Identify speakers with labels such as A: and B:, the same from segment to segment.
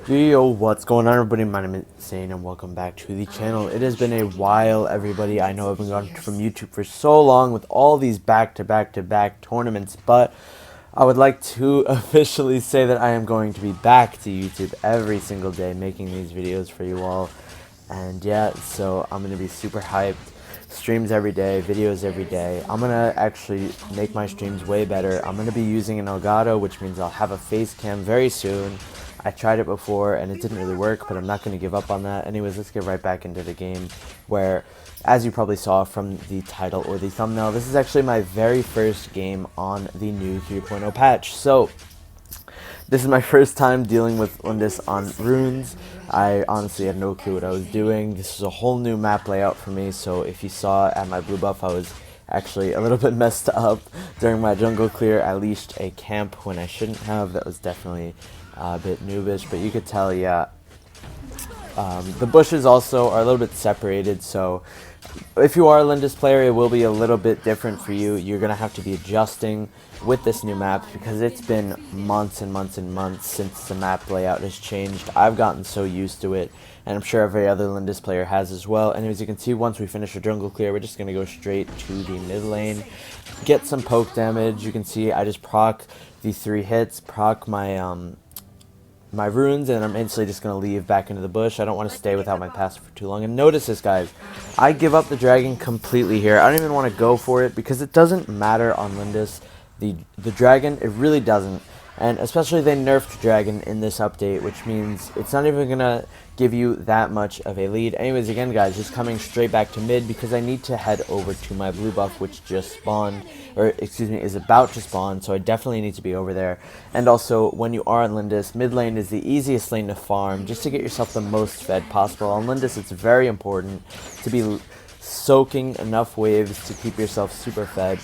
A: Yo, what's going on, everybody? My name is Zane and welcome back to the channel. It has been a while, everybody. I know I've been gone from YouTube for so long with all these back-to-back tournaments, but I would like to officially say that I am going to be back to YouTube every single day making these videos for you all. And yeah, so I'm going to be super hyped. Streams every day, videos every day. I'm going to actually make my streams way better. I'm going to be using an Elgato, which means I'll have a face cam very soon. I tried it before and it didn't really work, but I'm not going to give up on that. Anyways, let's get right back into the game where, as you probably saw from the title or the thumbnail, this is actually my very first game on the new 3.0 patch. So, this is my first time dealing with Lindis on runes. I honestly had no clue what I was doing. This is a whole new map layout for me, so if you saw at my blue buff, I was actually a little bit messed up during my jungle clear. I leashed a camp when I shouldn't have. That was definitely a bit noobish, but you could tell, yeah. The bushes also are a little bit separated, so if you are a Lindis player, it will be a little bit different for you. You're going to have to be adjusting with this new map because it's been months and months and months since the map layout has changed. I've gotten so used to it, and I'm sure every other Lindis player has as well. And as you can see, once we finish our jungle clear, we're just going to go straight to the mid lane, get some poke damage. You can see I just proc the 3 hits, proc my runes, and I'm instantly just going to leave back into the bush. I don't want to stay without my passive for too long. And notice this, guys. I give up the dragon completely here. I don't even want to go for it because it doesn't matter on Lindis. The dragon, it really doesn't. And especially they nerfed dragon in this update, which means it's not even going to give you that much of a lead. Anyways, again, guys, just coming straight back to mid because I need to head over to my blue buff, which just spawned, or excuse me, is about to spawn, so I definitely need to be over there. And also, when you are on Lindis, mid lane is the easiest lane to farm, just to get yourself the most fed possible. On Lindis, it's very important to be soaking enough waves to keep yourself super fed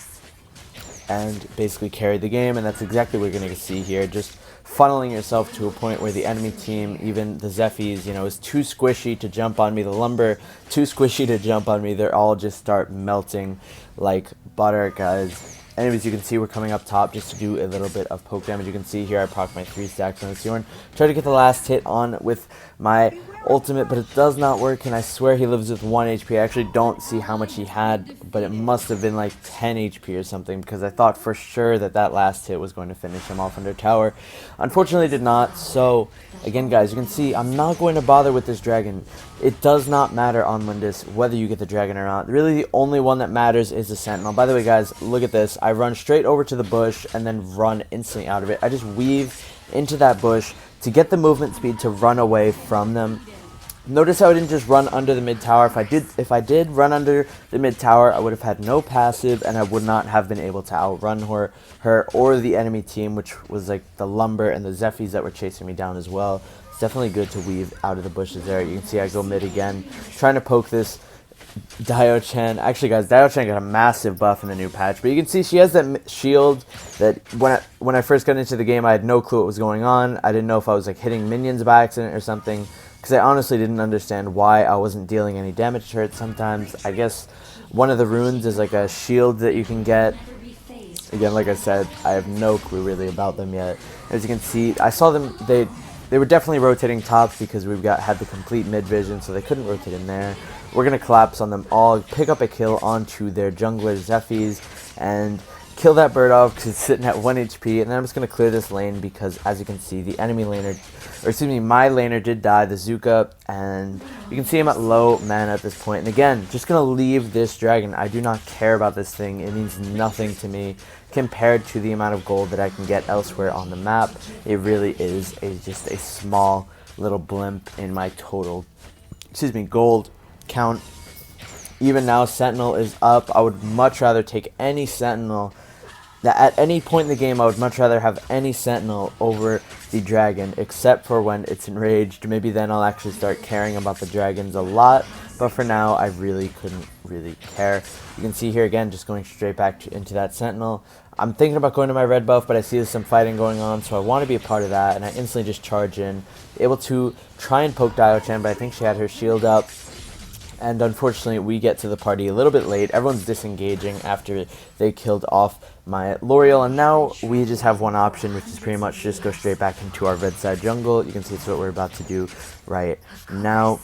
A: and basically carry the game, and that's exactly what you're going to see here. Just funneling yourself to a point where the enemy team, even the Zephyrs, you know, is too squishy to jump on me. The Lumber, too squishy to jump on me. They're all just start melting like butter, guys. Anyways, you can see we're coming up top just to do a little bit of poke damage. You can see here I proc my 3 stacks on the Seorn. Try to get the last hit on with my ultimate, but it does not work, and I swear he lives with 1 HP. I actually don't see how much he had, but it must have been like 10 HP or something, because I thought for sure that that last hit was going to finish him off under tower. Unfortunately, it did not. So again, guys, you can see I'm not going to bother with this dragon. It does not matter on Lindis whether you get the dragon or not. Really, the only one that matters is the sentinel. By the way, guys, look at this. I run straight over to the bush and then run instantly out of it. I just weave into that bush to get the movement speed to run away from them. Notice how I didn't just run under the mid tower. If I did run under the mid tower, I would have had no passive, and I would not have been able to outrun her or the enemy team, which was like the Lumber and the Zephyrs that were chasing me down as well. It's definitely good to weave out of the bushes there. You can see I go mid again, trying to poke this Dio-Chan. Actually, guys, Dio-Chan got a massive buff in the new patch, but you can see she has that shield that when I first got into the game, I had no clue what was going on. I didn't know if I was like hitting minions by accident or something, because I honestly didn't understand why I wasn't dealing any damage to it sometimes. I guess one of the runes is like a shield that you can get. Again, like I said, I have no clue really about them yet. As you can see, I saw them, they were definitely rotating tops because we've had the complete mid vision, so they couldn't rotate in there. We're going to collapse on them all, pick up a kill onto their jungler Zephyrs, and kill that bird off because it's sitting at 1 HP, and then I'm just going to clear this lane because, as you can see, the enemy laner, or excuse me, my laner did die, the Zuka, and you can see him at low mana at this point. And again, just going to leave this dragon. I do not care about this thing. It means nothing to me compared to the amount of gold that I can get elsewhere on the map. It really is just a small little blimp in my total, gold count. Even now, Sentinel is up. I would much rather take any Sentinel. At any point in the game, I would much rather have any Sentinel over the dragon, except for when it's enraged. Maybe then I'll actually start caring about the dragons a lot, but for now, I really couldn't really care. You can see here again, just going straight back into that Sentinel. I'm thinking about going to my red buff, but I see there's some fighting going on, so I want to be a part of that, and I instantly just charge in, able to try and poke Dio-Chan, but I think she had her shield up. And unfortunately, we get to the party a little bit late. Everyone's disengaging after they killed off my L'Oreal. And now we just have one option, which is pretty much just go straight back into our red side jungle. You can see it's what we're about to do right now.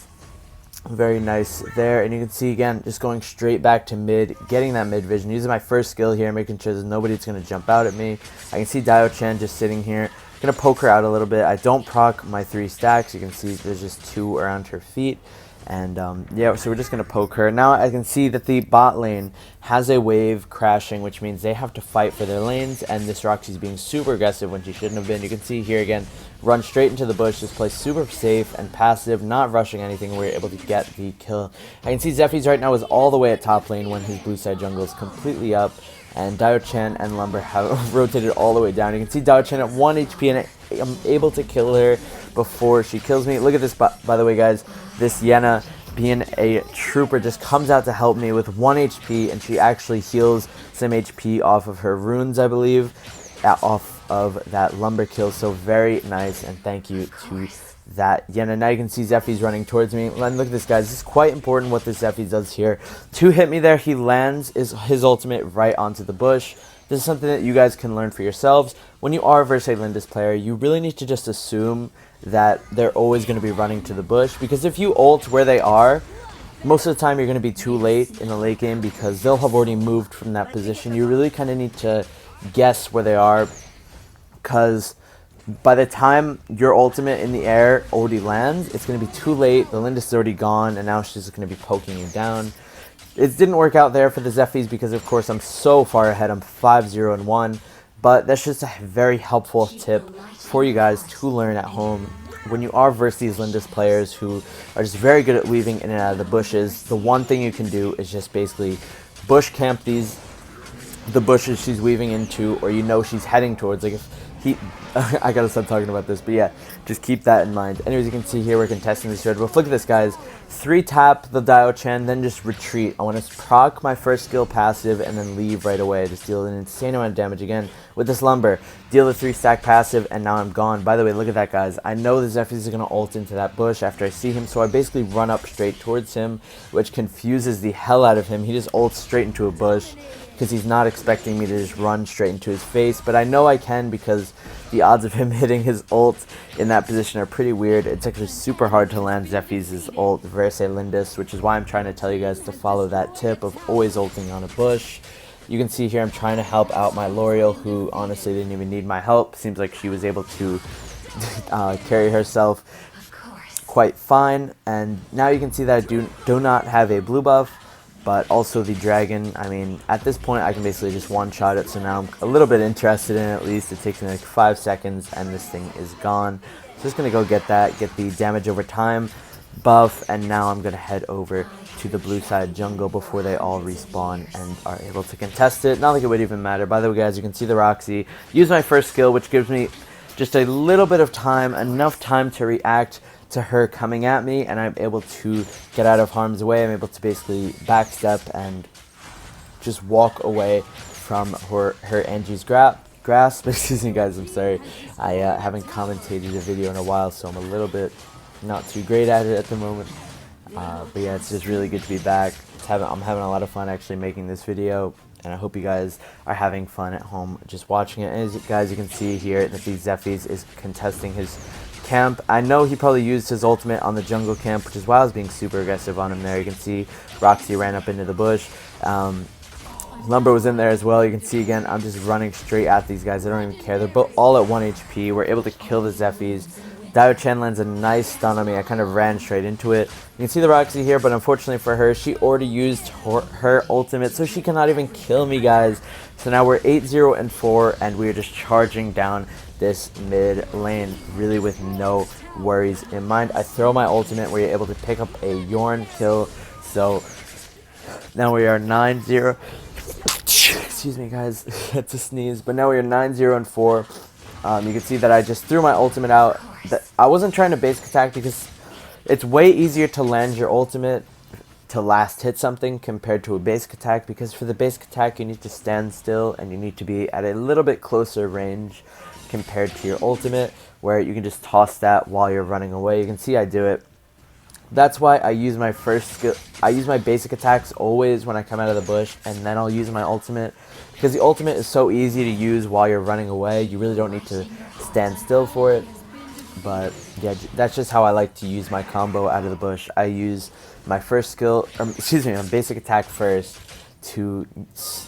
A: Very nice there. And you can see, again, just going straight back to mid, getting that mid vision. Using my first skill here, making sure there's nobody's going to jump out at me. I can see Dio-Chan just sitting here. Going to poke her out a little bit. I don't proc my 3 stacks. You can see there's just 2 around her feet. And yeah, so we're just going to poke her. Now I can see that the bot lane has a wave crashing, which means they have to fight for their lanes. And this Roxy's being super aggressive when she shouldn't have been. You can see here again, run straight into the bush. This plays super safe and passive, not rushing anything. We're able to get the kill. I can see Zephy's right now is all the way at top lane when his blue side jungle is completely up. And Dio-Chan and Lumber have rotated all the way down. You can see Dio-Chan at 1 HP, and I'm able to kill her before she kills me. Look at this, by the way, guys. This Yenna, being a trooper, just comes out to help me with 1 HP, and she actually heals some HP off of her runes, I believe, off of that Lumber kill. So very nice, and thank you to that Yenna. Now you can see Zephy's running towards me. And look at this, guys. This is quite important what this Zephy does here. To hit me there, he lands his ultimate right onto the bush. This is something that you guys can learn for yourselves. When you are versus a Lindis player, you really need to just assume that they're always going to be running to the bush, because if you ult where they are, most of the time you're going to be too late in the late game because they'll have already moved from that position. You really kind of need to guess where they are, because by the time your ultimate in the air already lands, it's going to be too late. The Lindis is already gone, and now she's just going to be poking you down. It didn't work out there for the Zephy's because, of course, I'm so far ahead. I'm 5-0-1. But that's just a very helpful tip for you guys to learn at home. When you are versus these Lindis players who are just very good at weaving in and out of the bushes, the one thing you can do is just basically bush camp the bushes she's weaving into, or you know she's heading towards. Like if he, I gotta stop talking about this, but yeah, just keep that in mind. Anyways, you can see here we're contesting this third. But look at this, guys. 3 tap the Dio-Chan, then just retreat. I want to proc my first skill passive and then leave right away. Just deal an insane amount of damage again with this Lumber. Deal the 3 stack passive, and now I'm gone. By the way, look at that, guys. I know the Zephyrs is going to ult into that bush after I see him, so I basically run up straight towards him, which confuses the hell out of him. He just ults straight into a bush because he's not expecting me to just run straight into his face. But I know I can because the odds of him hitting his ult in that position are pretty weird. It's actually super hard to land Zephy's ult versus Lindis, which is why I'm trying to tell you guys to follow that tip of always ulting on a bush. You can see here I'm trying to help out my L'Oreal, who honestly didn't even need my help. Seems like she was able to carry herself quite fine. And now you can see that I do not have a blue buff, but also the dragon. I mean, at this point I can basically just one-shot it, so now I'm a little bit interested in it. At least it takes me like 5 seconds and this thing is gone. So just gonna go get that, get the damage over time buff, and now I'm gonna head over to the blue side jungle before they all respawn and are able to contest it. Not like it would even matter. By the way, guys, you can see the Roxy use my first skill, which gives me just a little bit of time, enough time to react to her coming at me, and I'm able to get out of harm's way. I'm able to basically backstep and just walk away from her Angie's grasp. Excuse me, guys, I'm sorry. I haven't commentated a video in a while, so I'm a little bit not too great at it at the moment. But yeah, it's just really good to be back. I'm having a lot of fun actually making this video, and I hope you guys are having fun at home just watching it. And as you guys, you can see here that the Zephy's is contesting his camp. I know he probably used his ultimate on the jungle camp, which is why I was being super aggressive on him there. You can see Roxy ran up into the bush. Lumber was in there as well. You can see again, I'm just running straight at these guys. I don't even care. They're both all at 1 HP. We're able to kill the Zephy's. Dio-Chan lands a nice stun on me. I kind of ran straight into it. You can see the Roxy here, but unfortunately for her, she already used her ultimate, so she cannot even kill me, guys. So now we're 8-0-4, and we're just charging down this mid lane, really with no worries in mind. I throw my ultimate, where you're able to pick up a Yorn kill. So now we are 9-0. Excuse me, guys, it's a sneeze. But now we are 9-0-4. You can see that I just threw my ultimate out. I wasn't trying to basic attack because it's way easier to land your ultimate to last hit something compared to a basic attack, because for the basic attack you need to stand still and you need to be at a little bit closer range compared to your ultimate, where you can just toss that while you're running away. You can see I do it. That's why I use my first skill. I use my basic attacks always when I come out of the bush, and then I'll use my ultimate, because the ultimate is so easy to use while you're running away. You really don't need to stand still for it. But yeah, that's just how I like to use my combo out of the bush. I use my first skill, my basic attack first to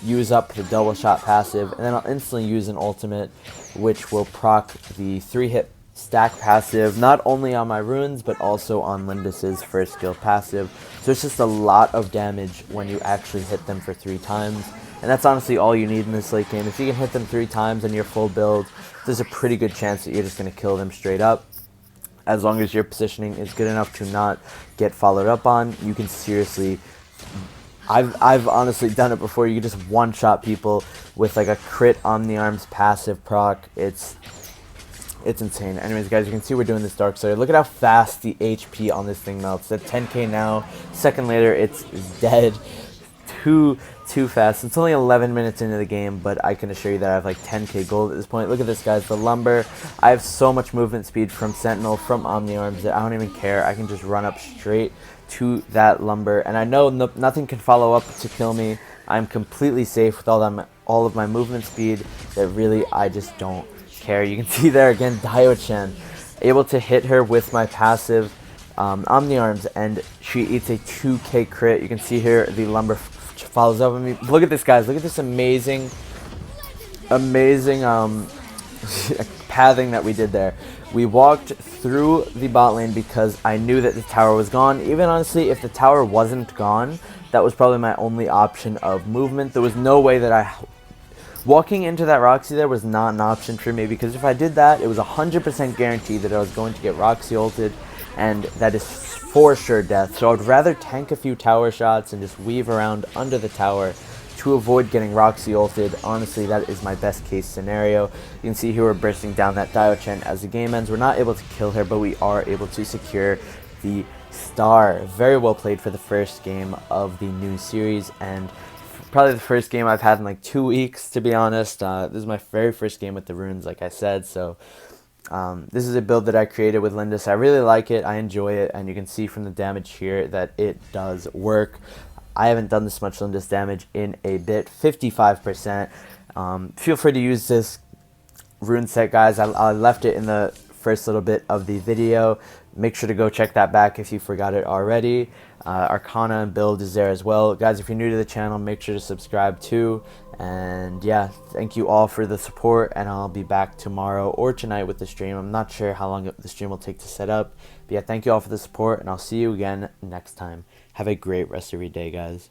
A: use up the double shot passive, and then I'll instantly use an ultimate, which will proc the 3-hit stack passive, not only on my runes, but also on Lindis's first skill passive. So it's just a lot of damage when you actually hit them for 3 times. And that's honestly all you need in this late game. If you can hit them 3 times in your full build, there's a pretty good chance that you're just going to kill them straight up. As long as your positioning is good enough to not get followed up on, you can seriously... I've honestly done it before. You can just one-shot people with like a crit on the arms passive proc. It's insane. Anyways, guys, you can see we're doing this Dark Slayer. Look at how fast the HP on this thing melts. At 10k now. Second later, it's dead. Too fast. It's only 11 minutes into the game, but I can assure you that I have like 10k gold at this point. Look at this, guys. The lumber. I have so much movement speed from Sentinel, from Omni-Arms, that I don't even care. I can just run up straight to that lumber, and I know nothing can follow up to kill me. I'm completely safe with all of my movement speed, that really I just don't care. You can see there again, Dio-chan, able to hit her with my passive Omni-Arms, and she eats a 2k crit. You can see here the lumber follows up on me. Look at this, guys. Look at this amazing pathing that we did there. We walked through the bot lane because I knew that the tower was gone. Even honestly, if the tower wasn't gone, that was probably my only option of movement. There was no way that walking into that Roxy there was not an option for me, because if I did that, it was 100% guaranteed that I was going to get Roxy ulted, and that is for sure death. So I'd rather tank a few tower shots and just weave around under the tower to avoid getting Roxy ulted. Honestly, that is my best case scenario. You can see here we're bursting down that Dio-chan as the game ends. We're not able to kill her, but we are able to secure the star. Very well played for the first game of the new series, and probably the first game I've had in like 2 weeks, to be honest. This is my very first game with the runes, like I said, so this is a build that I created with Lindis. I really like it, I enjoy it, and you can see from the damage here that it does work. I haven't done this much Lindis damage in a bit, 55%. Feel free to use this rune set, guys. I left it in the first little bit of the video. Make sure to go check that back if you forgot it already. Arcana and build is there as well. Guys, if you're new to the channel, make sure to subscribe too. And yeah, thank you all for the support, and I'll be back tomorrow or tonight with the stream. I'm not sure how long the stream will take to set up. But yeah, thank you all for the support, and I'll see you again next time. Have a great rest of your day, guys.